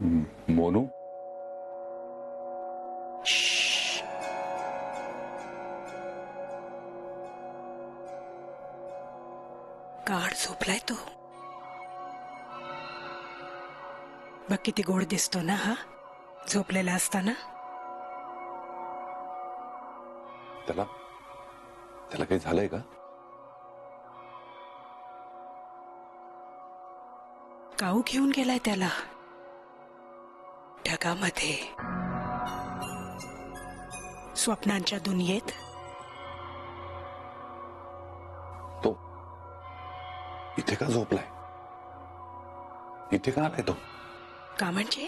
मोनू, गाढ झोपलाय तो. बघ किती गोड दिसतो ना हा झोपलेला असताना. त्याला त्याला काही झालंय का? काऊ घेऊन गेलाय त्याला ढगामध्ये, स्वप्नांच्या दुनियेत. तो इथे का झोपलाय? इथे का आलाय तो? का म्हणजे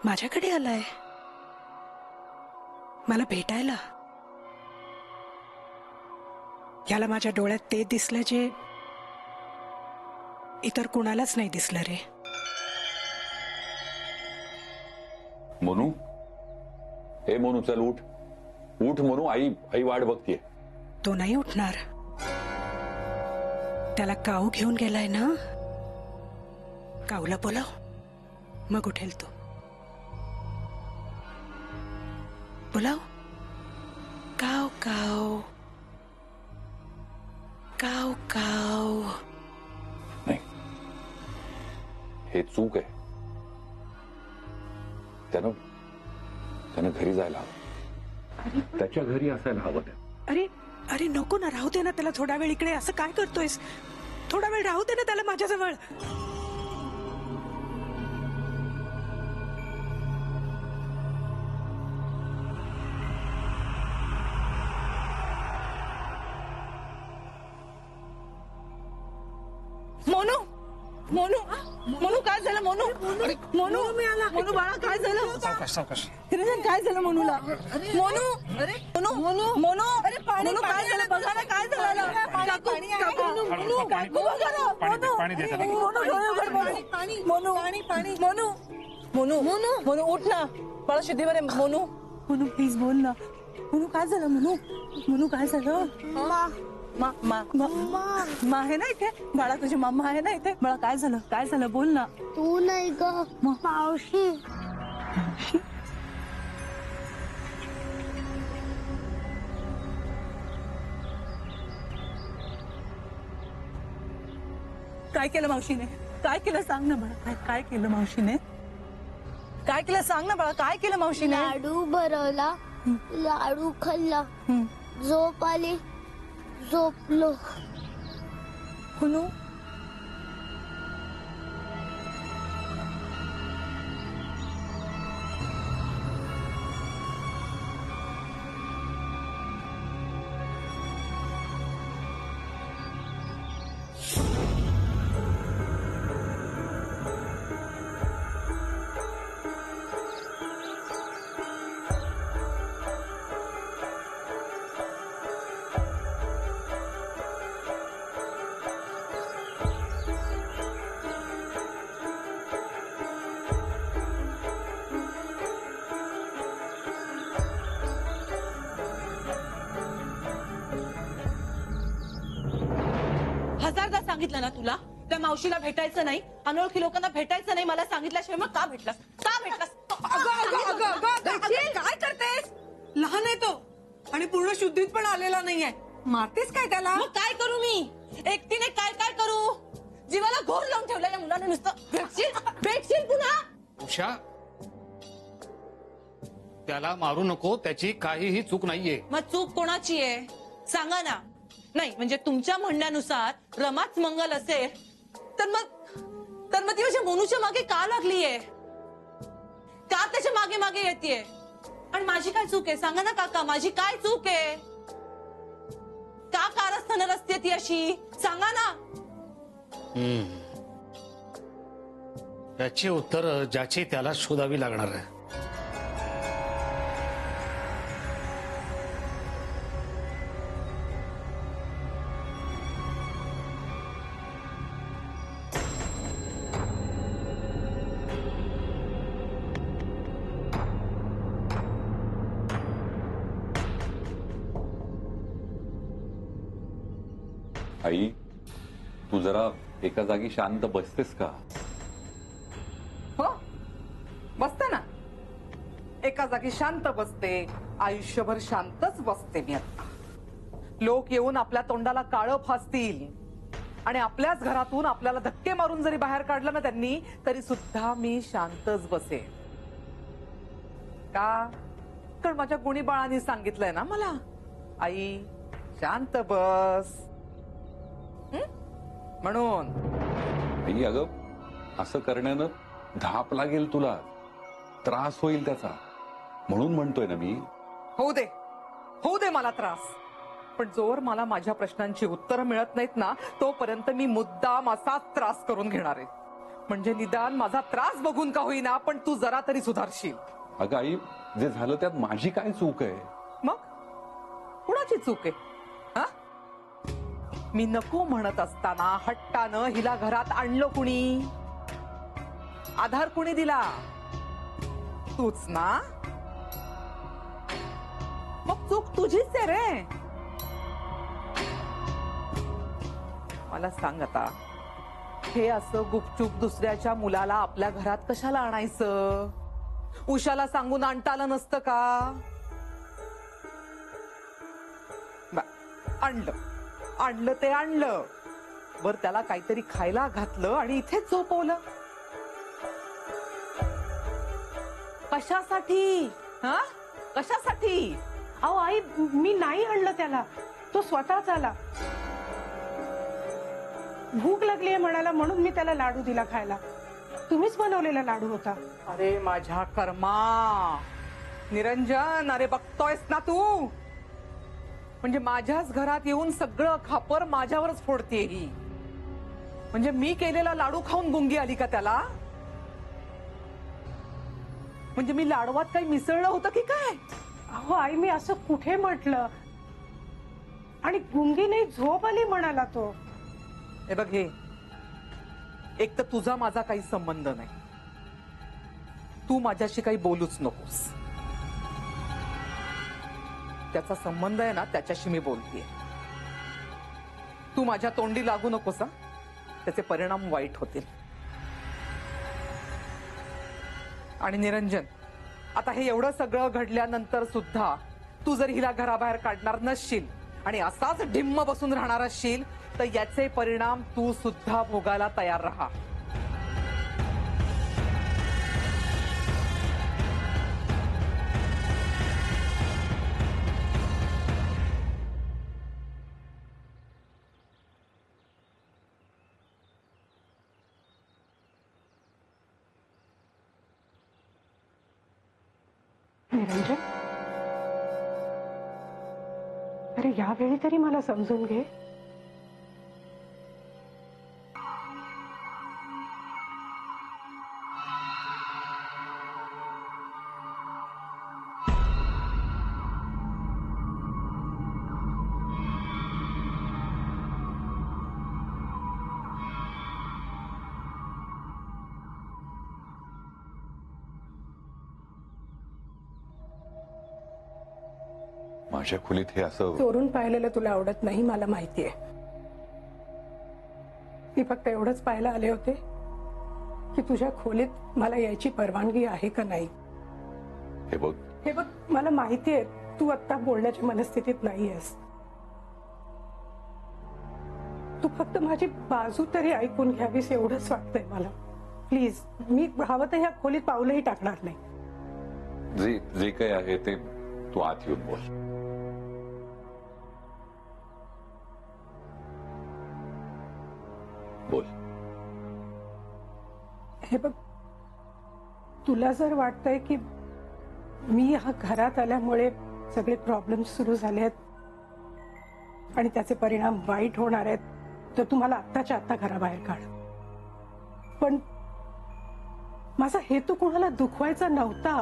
माझ्याकडे आलाय मला भेटायला. याला माझ्या डोळ्यात ते दिसलं जे इतर कुणालाच नाही दिसलं रे. मोनू, हे मोनू, चल उठ उठ मोनू, आई आई वाट बघतीये. तो नाही उठणार. त्याला काऊ घेऊन गेलाय ना. काऊला बोलाव मग उठेल तो. बोलाव. काव काव काव काव. नाही, हे चूक आहे. त्यानं घरी जायला हवं. त्याच्या घरी असायला हवं. अरे अरे नको ना, राहू दे ना त्याला थोडा वेळ इकडे. असं काय करतोयस? थोडा वेळ राहू दे ना त्याला माझ्याजवळ. मोनू मोनू मोनू काय झालं? मोनू मोनू मोनू बाळा काय झालं? सावकाश. हिरजन काय झालं मोनूला? मोनू अरे मोनू मोनू मोनू अरे मोनू काय झालं? बघा ना काय झालं. काकू मोनू काकू बघा ना. पाणी दे त्याला. मोनू डोळे उघड. मोनू मोनू मोनू मोनू मोनू उठ ना बाळा. शुद्धीवर आहे. मोनू मोनू प्लीज बोल ना. मोनू काय झालं? मोनू मोनू काय झालं? मा आहे ना इथे बाळा. तुझी मम्मा आहे ना इथे बाळा. काय झालं? काय झालं? बोल ना. तू नाही ग, मावशी. काय केलं मावशीने? काय केलं सांग ना बाळा. काय केलं मावशीने? काय केलं सांग ना बाळा. काय केलं मावशीने? लाडू भरवला, लाडू खाल्ला, झोप आली, झोपलो. हुनू हजारदा सांगितलं ना तुला त्या मावशीला भेटायचं नाही, अनोळखी लोकांना भेटायचं नाही. मला सांगितल्याशिवाय मग का भेटलास? का भेटलास? काय करतेस? लहान आहे तो आणि पूर्ण शुद्धीत पण आलेला नाहीये. मारतेस काय त्याला? मग काय करू मी एकटीने? काय काय करू? जीवाला घोर लावून ठेवला या मुलाने नुसतं. भेटशील पुन्हा? उषा, त्याला मारू नको. त्याची काहीही चूक नाहीये. मग चूक कोणाची आहे सांगा ना. नाही म्हणजे तुमच्या म्हणण्यानुसार रमाच मंगल असेल तर मग ती माझ्या मोनूच्या मागे का लागलीये? का त्याच्या मागे मागे येतेय? आणि माझी काय चूक आहे सांगा ना काका. माझी काय चूक आहे? का कारस्थानं रस्ते ती अशी सांगा ना. त्याची उत्तर ज्याची त्याला शोधावी लागणार आहे. आई, तू जरा एका जागी शांत बसतेस का? एका जागी शांत बसते, आयुष्यभर शांतच बसते मी आता. लोक येऊन आपल्या तोंडाला काळं फासतील आणि आपल्याच घरातून आपल्याला धक्के मारून जरी बाहेर काढलं ना त्यांनी, तरी सुद्धा मी शांतच बसेन. का? कारण माझ्या गुणी बाळांनी सांगितलंय ना मला, आई शांत बस. म्हणून आई अगं असं करण्यानं धाप लागेल तुला, त्रास होईल त्याचा, म्हणून म्हणतोय ना मी. होऊ दे मला त्रास, पण जोर मला माझ्या प्रश्नांची उत्तरं मिळत नाहीत ना, तोपर्यंत मी मुद्दाम असाच त्रास करून घेणार आहे. म्हणजे निदान माझा त्रास बघून का होईना, पण तू जरा तरी सुधारशील. अगं आई, जे झालं त्यात माझी काय चूक आहे? मग कुणाची चूक आहे? हा? मी नको म्हणत असताना हट्टानं हिला घरात आणलं कुणी? आधार कुणी दिला? तूच ना. मग चूक तुझीच आहे रे. मला सांग आता, हे असं गुपचूप दुसऱ्याच्या मुलाला आपल्या घरात कशाला आणायचं? उषाला सांगून आणता आलं नसतं का? आणलं ते आणलं, बर त्याला काहीतरी खायला घातलं आणि इथेच झोपवलं. कशासाठी? हा, कशासाठी? अहो आई, मी नाही आणलं त्याला, तो स्वतःच आला. भूक लागलीये म्हणाला म्हणून मी त्याला लाडू दिला खायला. तुम्हीच बनवलेला लाडू होता. अरे माझ्या कर्मा, निरंजन, अरे बघतोयस ना तू? म्हणजे माझ्याच घरात येऊन सगळं खापर माझ्यावरच फोडतेय ही. म्हणजे मी केलेला लाडू खाऊन गुंगी आली का त्याला? म्हणजे मी लाडवात काही मिसळलं होतं की काय? अहो आई, मी असं कुठे म्हटलं? आणि गुंगी नाही, झोप आली म्हणाला तो. हे बघ, हे एक तर तुझा माझा काही संबंध नाही, तू माझ्याशी काही बोलूच नकोस. त्याचा संबंध आहे ना, त्याच्याशी मी बोलतेय. तू माझ्या तोंडी लागू नकोस, त्याचे परिणाम वाईट होतील. आणि निरंजन, आता हे एवढं सगळं घडल्यानंतर सुद्धा तू जर हिला घराबाहेर काढणार नसशील आणि असाच ढिम्म बसून राहणार असशील, तर याचे परिणाम तू सुद्धा भोगायला तयार राहा. निरंजन, अरे यावेळी तरी मला समजून घे. माझ्या खोलीत हे असं चोरून पाहिलेलं तुला आवडत नाही, मला माहितीये. मी फक्त एवढंच पाहायला आले होते की तुझ्या खोलीत मला यायची परवानगी आहे का नाही. हे बघ, मला माहितीये तू आता बोलण्याच्या मनस्थितीत नाहीयेस. तू फक्त माझी बाजू तरी ऐकून घ्यावीस एवढंच वाटतंय मला. प्लीज, मी हवं तर ह्या खोलीत पाऊलही टाकणार नाही. जे काही आहे ते तू आत येऊन बोल. बोल. हे बघ, तुला जर वाटतंय की मी ह्या घरात आल्यामुळे सगळे प्रॉब्लेम सुरू झाले आहेत आणि त्याचे परिणाम वाईट होणार आहेत, तर तू मला आत्ताच्या आत्ता घराबाहेर काढ. पण माझा हेतू कोणाला दुखवायचा नव्हता.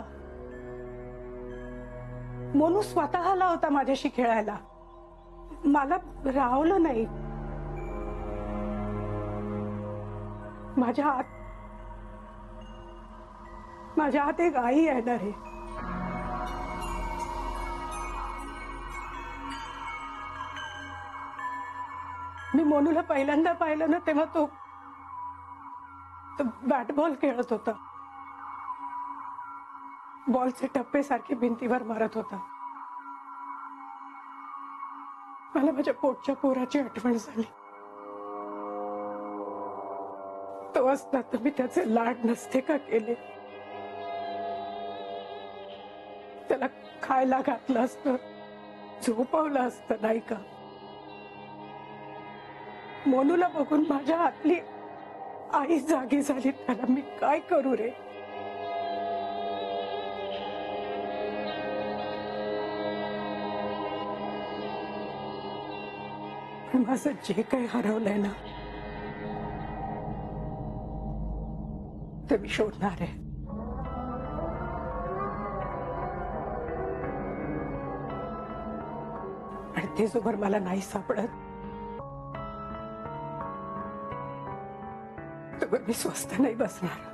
मोनू स्वतः आला होता माझ्याशी खेळायला, मला राहवलं नाही. माझ्या हात एक आई येणार आहे. मी मोनूला पहिल्यांदा पाहिलं ना, तेव्हा तो बॅट बॉल खेळत होता. बॉलचे टप्पे सारखे भिंतीवर मारत होता. मला माझ्या पोटच्या पोराची आठवण झाली. तो असता तर मी त्याचे लाड नसते का केले. त्याला खायला घातलं असतं, झोपवलं असतं, नाही का. मोनूला बघून माझ्या हातली आई जागी झाली. त्याला मी काय करू रे. पण माझं जे काही हरवलंय ना ते मी शोधणार आहे. आणि ते जोवर मला नाही सापडत तोवर मी स्वस्थ नाही बसणार.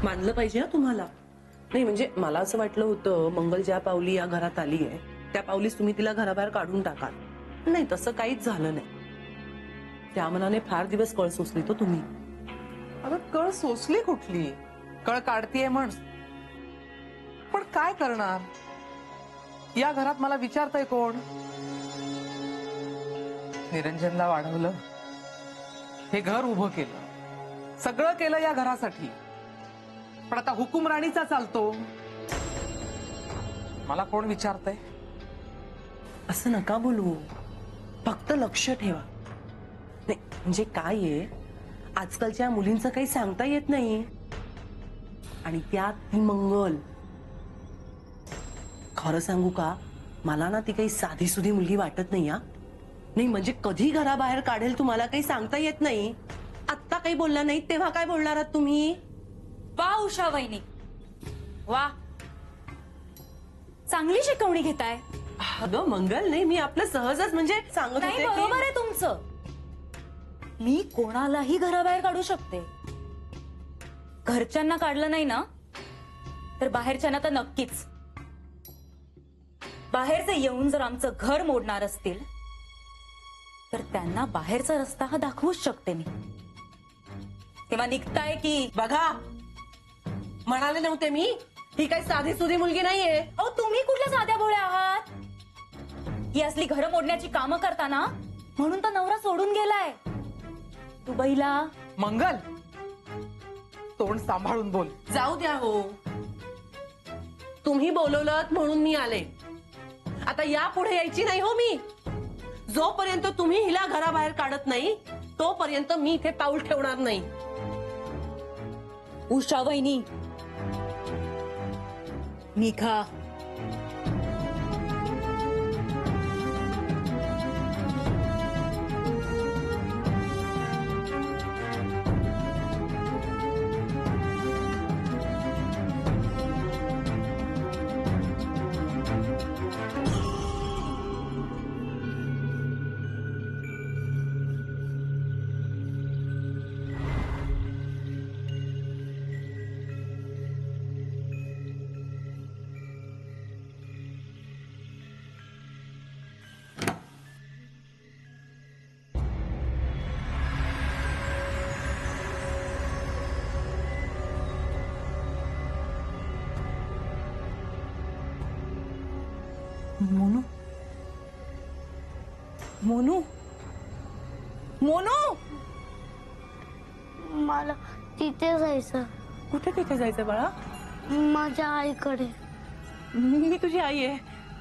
मानलं पाहिजे ना तुम्हाला. नाही म्हणजे मला असं वाटलं होतं मंगल ज्या पावली या घरात आली आहे त्या पावलीच तुम्ही तिला घराबाहेर काढून टाकाल. नाही तसं काहीच झालं नाही. त्या मनाने फार दिवस कळ सोसली तो तुम्ही. अगं कळ सोसली कुठली, कळ काढतीये म्हण. पण काय करणार, या घरात मला विचारतंय कोण. निरंजनला वाढवलं, हे घर उभं केलं, सगळं केलं या घरासाठी. पण आता हुकुमराणीचा चालतो, मला कोण विचारतंय. असं नका बोलू, फक्त लक्ष ठेवा. नाही म्हणजे काय आहे, आजकालच्या मुलींचं काही सांगता येत नाही. आणि त्यात ती मंगल. खरं सांगू का, मला ना ती काही साधी सुधी मुलगी वाटत नाही. हा नाही म्हणजे कधी घराबाहेर काढेल तुम्हाला काही सांगता येत नाही. आत्ता काही बोलला नाही तेव्हा काय बोलणार आहात तुम्ही. वा उषा वहिनी, वा चांगली शिकवणी घेताय. अगं मंगल, नाही मी आपलं सहजच म्हणजे सांगत नाही होते बरोबर आहे तुमचं. मी कोणालाही घराबाहेर काढू शकते. घरच्यांना काढलं नाही ना तर बाहेरच्यांना तर नक्कीच. बाहेरचे येऊन जर आमचं घर मोडणार असतील तर त्यांना बाहेरचा रस्ता हा दाखवूच शकते मी. तेव्हा निघताय की बघा, म्हणाले नव्हते मी ही काही साधी सुधी मुलगी नाहीये. अहो तुम्ही कुठल्या साध्या भोळ्या आहात. ही असली घरं मोडण्याची कामं करताना म्हणून तर नवरा सोडून गेलाय दुबईला. मंगल, तोंड सांभाळून बोल. जाऊ द्या हो, तुम्ही बोलवलं म्हणून मी आले. आता यापुढे यायची नाही हो मी. जोपर्यंत तुम्ही हिला घराबाहेर काढत नाही तोपर्यंत मी इथे पाऊल ठेवणार नाही. उषा वहिनी निघा. मोनू, मोनू, मोनू, मला तिथे जायचं. कुठे तिथे जायचं बाळा. माझ्या आईकडे. मी तुझी आई आहे.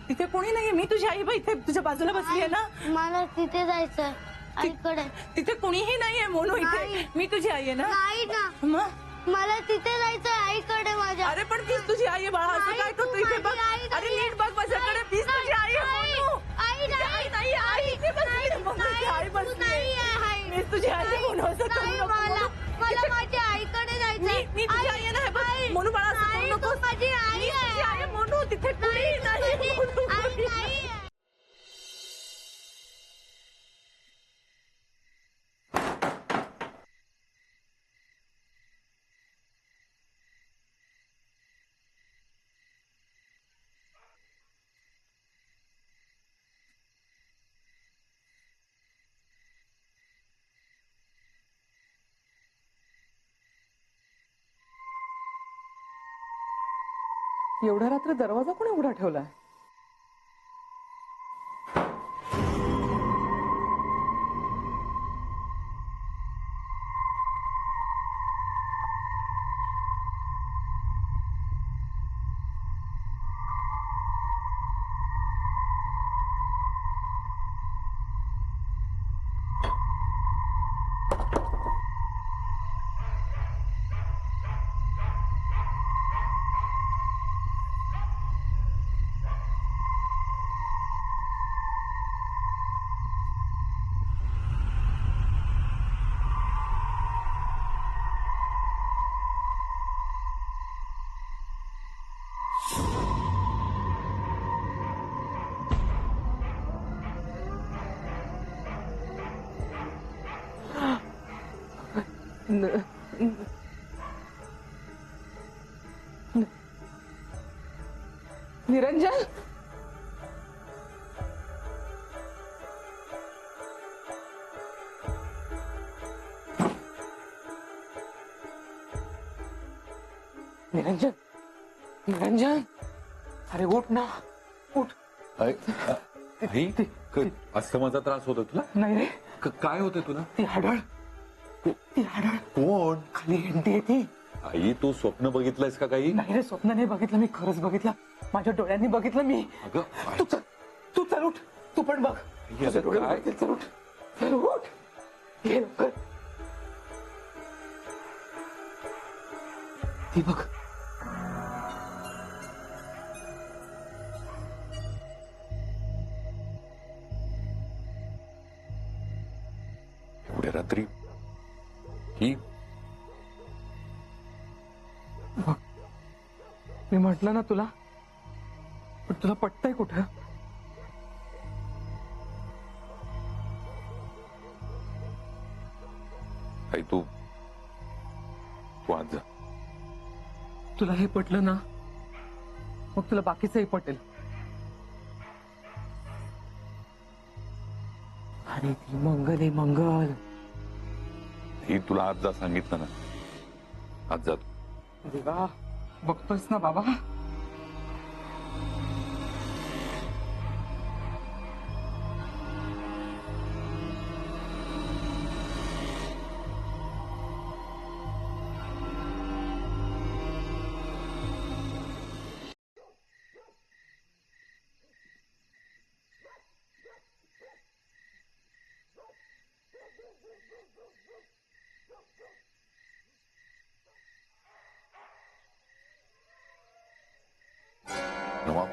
तिथे कोणी नाहीये. मी तुझी आई बाई इथे तुझ्या बाजूला बसली आहे ना. मला तिथे जायचं आईकडे. तिथे कोणीही नाहीये मोनू इथे. नाही. मी तुझी आई आहे ना. नाही ना, मग मला तिथे जायचं आईकडे माझ्या. अरे पण तीच तुझी आई आहे बाळा. असं नाही, काय तू करतो इथे. बघ माझी आई अरे नाहीये. नीट बघ माझ्याकडे. तीच तुझी आई आहे मोनू. आई तुझी आई नाही, आई इथे बसली आहे. मोनू, तुझी आई तू बसली नाही आहे. आहे. मीच तुझी आई आहे मोनू. असं करू नाही, नको मला मोनू. मला माझ्या आईकडे जायचं. मी तुझी आई आहे ना. हे एवढ्या रात्री दरवाजा कोणी उघडा ठेवलाय? निरंजन, निरंजन, निरंजन, अरे उठ ना, उठ. आई, असं माझा त्रास होतो तुला? नाही रे, काय होतंय तुला? ती हाडळ, ती हाडळ कोण? खाली हिंडते ती. आई तू स्वप्न बघितलंयस का काही? नाही रे, स्वप्न नाही बघितलं मी, खरंच बघितलं, माझ्या डोळ्यांनी बघितलं मी. अगं तू चल उठ, तू पण बघ. असं डोळे काय? बघितले, चल उठ, चल उठ, ये लवकर. ती बघ. एवढ्या रात्री ही बघ, मी म्हटलं ना तुला, पण तुला पटतंय कुठं? आई तू आज जा. तुला हे पटलं ना, मग तुला बाकीचंही पटेल. आणि ती मंगल आहे, मंगल. ही तुला आज जा सांगितलं ना, आज जा तू. देवा, बघतोयस ना बाबा, रमा,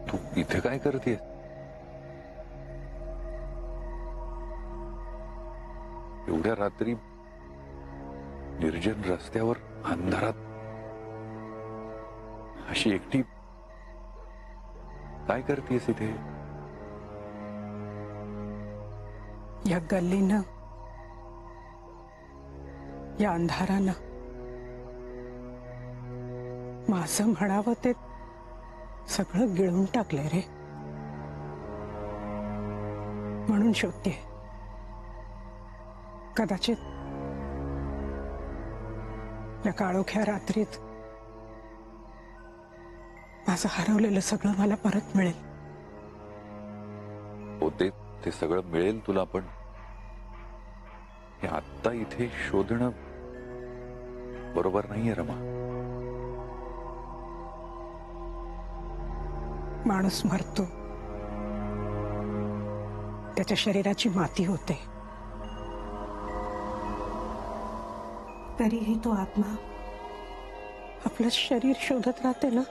तू इथे काय करतेय? एवढ्या रात्री निर्जन रस्त्यावर अंधारात अशी एकटी काय करतेस इथे? या गल्लीनं, या अंधारानं माझं म्हणावं ते सगळं गिळून टाकलंय रे. म्हणून शोधते. कदाचित या काळोख्या रात्रीत माझं हरवलेलं सगळं मला परत मिळेल. होते ते सगळं मिळेल तुला, पण हे आत्ता इथे शोधणं बरोबर नाहीये रमा. माणूस मरतो, त्याच्या शरीराची माती होते, तरीही तो आत्मा आपलं शरीर शोधत राहते ना.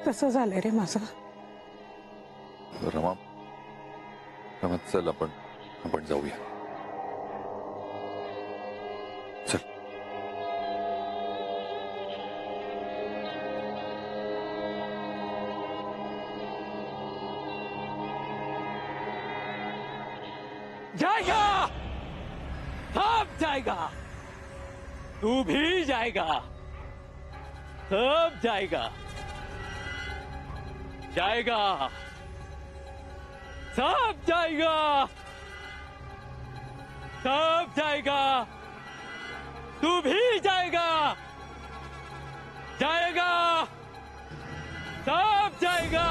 तसं झालंय रे माझं. रमा, रमा चल आपण जाऊया. चल. जाएगा, सब जाएगा, तू भी जाएगा, सब जाएगा, जाएगा, सब जाएगा. सब जाएगा, तू भी जाएगा, जाएगा, सब जाएगा।